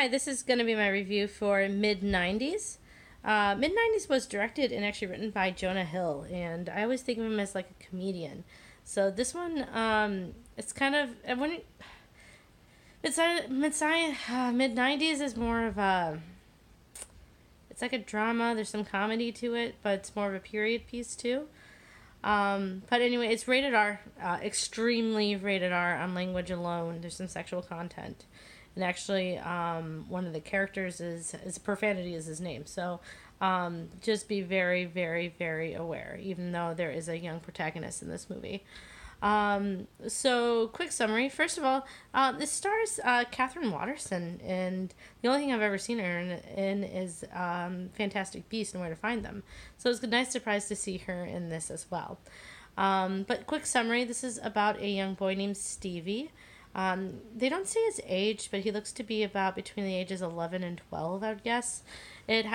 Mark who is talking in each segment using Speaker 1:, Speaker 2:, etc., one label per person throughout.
Speaker 1: Hi, this is going to be my review for Mid90's. Mid90's was directed and actually written by Jonah Hill, and I always think of him as like a comedian. So this one, it's kind of I wouldn't. Mid90's is more of a. It's like a drama. There's some comedy to it, but it's more of a period piece too. But anyway, it's rated R, extremely rated R on language alone. There's some sexual content, and actually, one of the characters is profanity is his name. So, just be very, very, very aware. Even though there is a young protagonist in this movie. So quick summary. First of all, this stars Catherine Waterston, and the only thing I've ever seen her in is Fantastic Beasts and Where to Find Them. So it was a nice surprise to see her in this as well. But quick summary, this is about a young boy named Stevie. They don't say his age, but he looks to be about between the ages 11 and 12, I would guess. It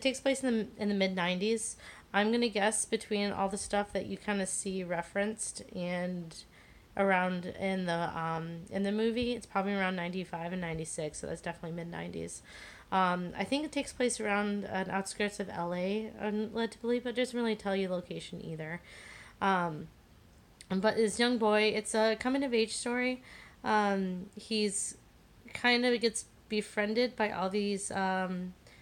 Speaker 1: takes place in the mid-90s. I'm going to guess between all the stuff that you kind of see referenced and around in the movie, it's probably around 95 and 96, so that's definitely mid-90s. I think it takes place around an outskirts of LA, I'm led to believe, but it doesn't really tell you location either. But this young boy, it's a coming-of-age story. He's kind of gets befriended by all these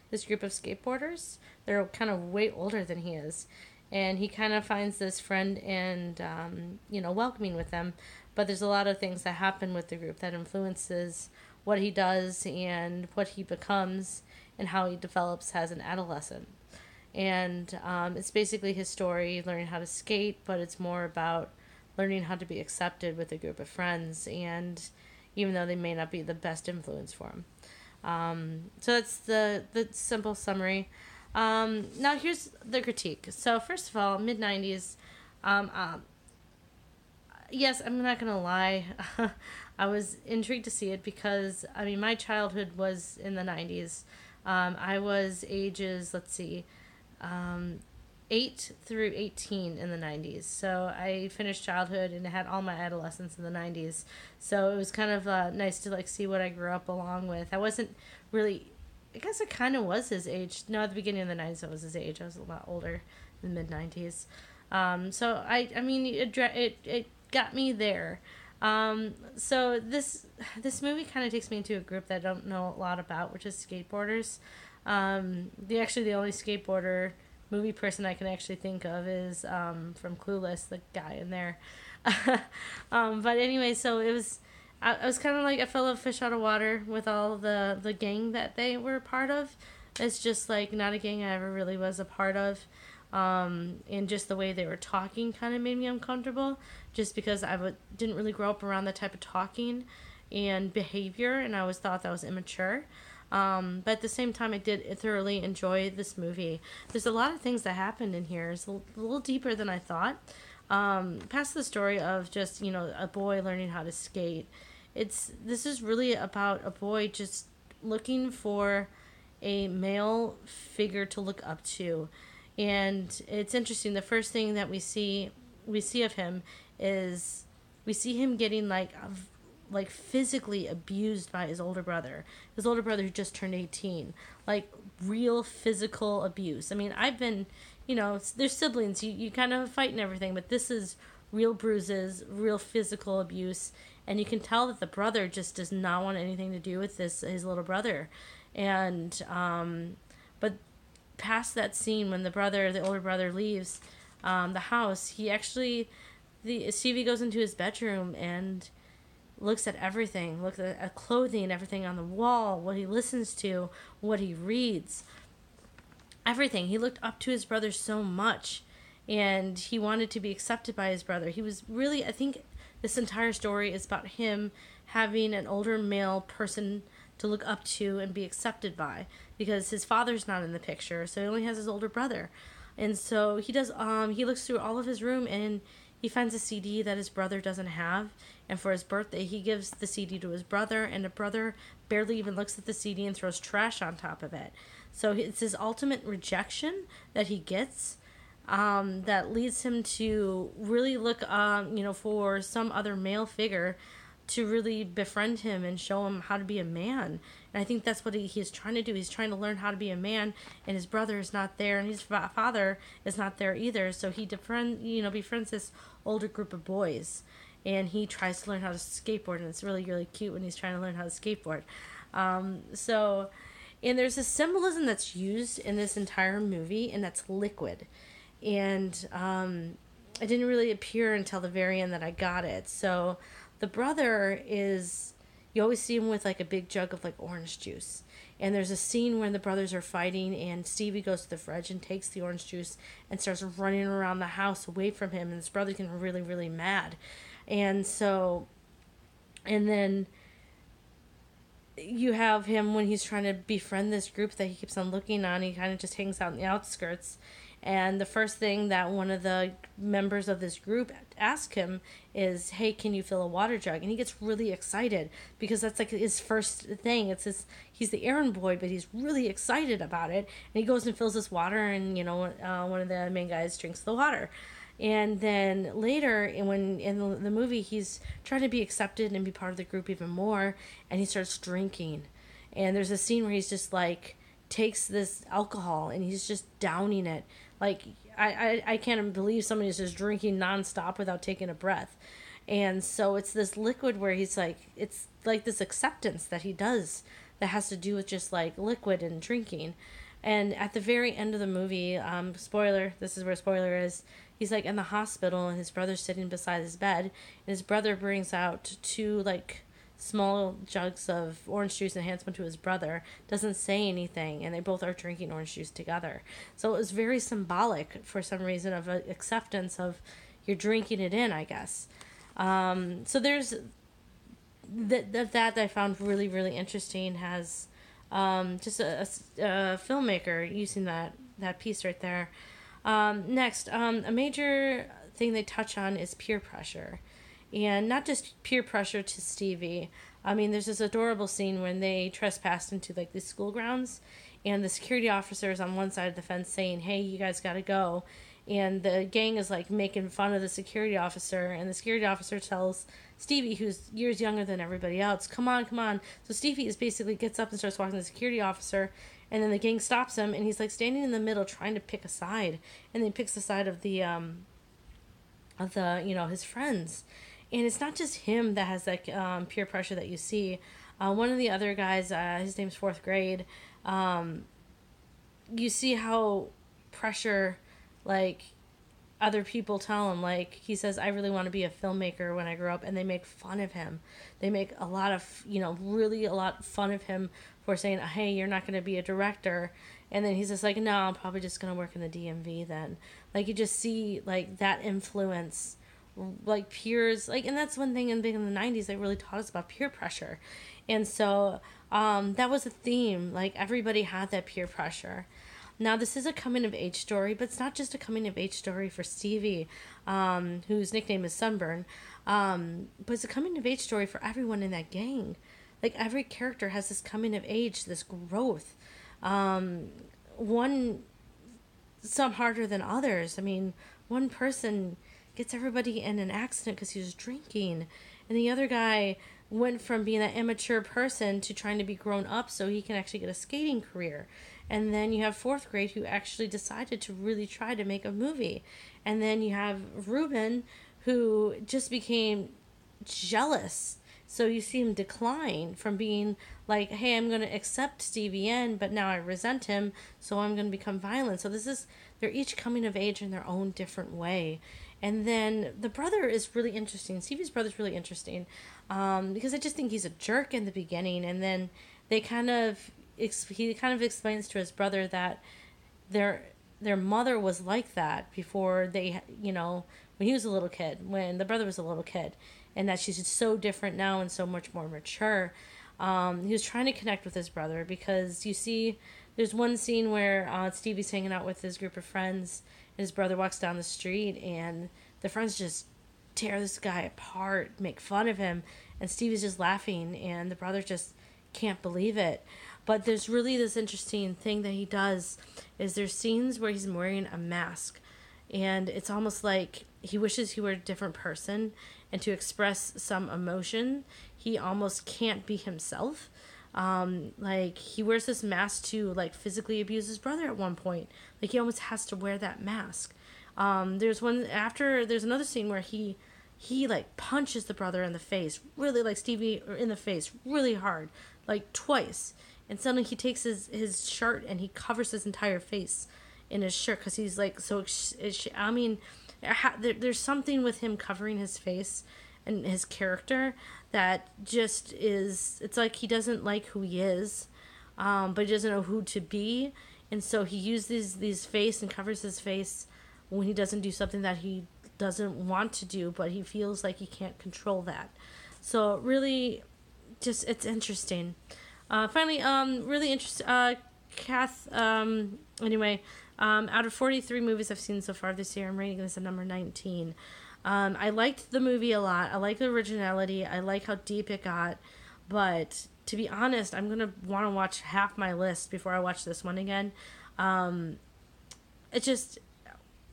Speaker 1: this group of skateboarders. They're kind of way older than he is, and he kind of finds this friend and welcoming with them. But there's a lot of things that happen with the group that influences what he does and what he becomes and how he develops as an adolescent. And it's basically his story, learning how to skate, but it's more about learning how to be accepted with a group of friends, and even though they may not be the best influence for him. So that's the simple summary. Now here's the critique. So first of all, mid-90s, yes, I'm not going to lie. I was intrigued to see it because, I mean, my childhood was in the 90s. I was ages, 8 through 18 in the 90s. So I finished childhood and had all my adolescence in the 90s. So it was kind of nice to see what I grew up along with. I wasn't really, I guess I kind of was his age. No, at the beginning of the 90s I was his age. I was a lot older in the mid-90s. So I mean, it got me there. So this movie kind of takes me into a group that I don't know a lot about, which is skateboarders. The only skateboarder movie person I can actually think of is from Clueless, the guy in there. But anyway, so I was kind of like I felt a fish out of water with all the gang that they were part of. It's just not a gang I ever really was a part of. And just the way they were talking kind of made me uncomfortable, just because didn't really grow up around that type of talking and behavior, and I always thought that was immature. But at the same time, I did thoroughly enjoy this movie. There's a lot of things that happened in here. It's a little deeper than I thought. Past the story of just, a boy learning how to skate. This is really about a boy just looking for a male figure to look up to. And it's interesting. The first thing that we see of him is we see him getting physically abused by his older brother. His older brother who just turned 18. Real physical abuse. I mean, I've been, there's siblings. You kind of fight and everything, but this is real bruises, real physical abuse. And you can tell that the brother just does not want anything to do with his little brother. And, but past that scene when the older brother leaves the house, Stevie goes into his bedroom and looks at everything, looks at clothing, everything on the wall, what he listens to, what he reads, everything. He looked up to his brother so much, and he wanted to be accepted by his brother. He was really, I think this entire story is about him having an older male person to look up to and be accepted by, because his father's not in the picture, so he only has his older brother. And so he looks through all of his room, and he finds a CD that his brother doesn't have, and for his birthday, he gives the CD to his brother, and the brother barely even looks at the CD and throws trash on top of it. So it's his ultimate rejection that he gets, that leads him to really look, for some other male figure to really befriend him and show him how to be a man. And I think that's what he's trying to do. He's trying to learn how to be a man, and his brother is not there, and his father is not there either. So he befriends this older group of boys, and he tries to learn how to skateboard, and it's really, really cute when he's trying to learn how to skateboard. And there's a symbolism that's used in this entire movie, and that's liquid. And it didn't really appear until the very end that I got it. So the brother is, you always see him with like a big jug of like orange juice. And there's a scene when the brothers are fighting, and Stevie goes to the fridge and takes the orange juice and starts running around the house away from him. And his brother gets really, really mad. And then you have him when he's trying to befriend this group that he keeps on looking on. He kind of just hangs out in the outskirts. And the first thing that one of the members of this group asks him is, hey, can you fill a water jug? And he gets really excited because that's like his first thing. He's the errand boy, but he's really excited about it. And he goes and fills this water, and, one of the main guys drinks the water. And then later, when in the movie, he's trying to be accepted and be part of the group even more, and he starts drinking. And there's a scene where he's just like takes this alcohol and he's just downing it. Like, I can't believe somebody is just drinking nonstop without taking a breath. And so it's this liquid where he's like, it's like this acceptance that he does that has to do with just like liquid and drinking. And at the very end of the movie, spoiler, this is where spoiler is, he's like in the hospital and his brother's sitting beside his bed, and his brother brings out 2 like small jugs of orange juice and hands one to his brother, doesn't say anything, and they both are drinking orange juice together. So it was very symbolic for some reason of acceptance of you're drinking it in, I guess. So there's that I found really, really interesting, has just a filmmaker using that piece right there. Next, a major thing they touch on is peer pressure. And not just peer pressure to Stevie. I mean, there's this adorable scene when they trespassed into like the school grounds, and the security officer is on one side of the fence saying, hey, you guys gotta go. And the gang is like making fun of the security officer, and the security officer tells Stevie, who's years younger than everybody else, come on, come on. So Stevie basically gets up and starts walking to the security officer, and then the gang stops him, and he's like standing in the middle trying to pick a side, and then picks the side of the his friends. And it's not just him that has that peer pressure that you see. One of the other guys, his name's 4th grade, you see how pressure, like, other people tell him, like, he says, I really want to be a filmmaker when I grow up, and they make fun of him. They make a lot of, really a lot fun of him for saying, hey, you're not going to be a director. And then he's just like, no, I'm probably just going to work in the DMV then. Like, you just see, like, that influence, like peers, like, and that's one thing in the 90s they really taught us about peer pressure. And so that was a theme, like everybody had that peer pressure. Now this is a coming of age story, but it's not just a coming of age story for Stevie, whose nickname is Sunburn, but it's a coming of age story for everyone in that gang. Like, every character has this coming of age, this growth, one some harder than others. I mean, one person gets everybody in an accident because he was drinking, and the other guy went from being an immature person to trying to be grown up so he can actually get a skating career. And then you have 4th grade who actually decided to really try to make a movie. And then you have Ruben, who just became jealous. So you see him decline from being like, hey, I'm going to accept Stevie N, but now I resent him, so I'm going to become violent. So they're each coming of age in their own different way. And then the brother is really interesting. Stevie's brother's really interesting, because I just think he's a jerk in the beginning, and then he kind of explains to his brother that their mother was like that before they, when he was a little kid, when the brother was a little kid, and that she's just so different now and so much more mature. He was trying to connect with his brother, because you see there's one scene where Stevie's hanging out with his group of friends, and his brother walks down the street, and the friends just tear this guy apart, make fun of him, and Stevie's just laughing, and the brother just can't believe it. But there's really this interesting thing that he does, is there's scenes where he's wearing a mask, and it's almost like he wishes he were a different person, and to express some emotion, he almost can't be himself. Like he wears this mask to like physically abuse his brother at one point. Like he almost has to wear that mask. There's another scene where he like punches the brother in the face, really like Stevie in the face, really hard, like twice. And suddenly he takes his shirt and he covers his entire face in his shirt because he's like so. I mean, there's something with him covering his face and his character that just is. It's like he doesn't like who he is, but he doesn't know who to be, and so he uses these face and covers his face when he doesn't do something that he doesn't want to do, but he feels like he can't control that. So really, just it's interesting. Finally, really interesting. Kath. Anyway, out of 43 movies I've seen so far this year, I'm rating this at number 19. I liked the movie a lot. I like the originality. I like how deep it got. But to be honest, I'm gonna want to watch half my list before I watch this one again. It just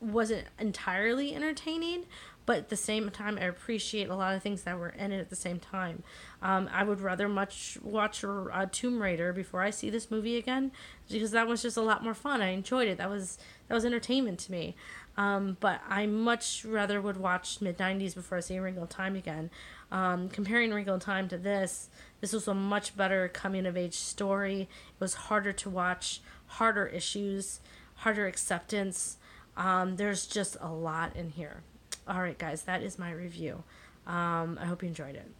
Speaker 1: wasn't entirely entertaining, but at the same time, I appreciate a lot of things that were in it at the same time. I would rather much watch Tomb Raider before I see this movie again, because that was just a lot more fun. I enjoyed it. That was entertainment to me. But I much rather would watch Mid90's before I see Wrinkle in Time again. Comparing Wrinkle in Time to this was a much better coming of age story. It was harder to watch, harder issues, harder acceptance. There's just a lot in here. All right, guys, that is my review. I hope you enjoyed it.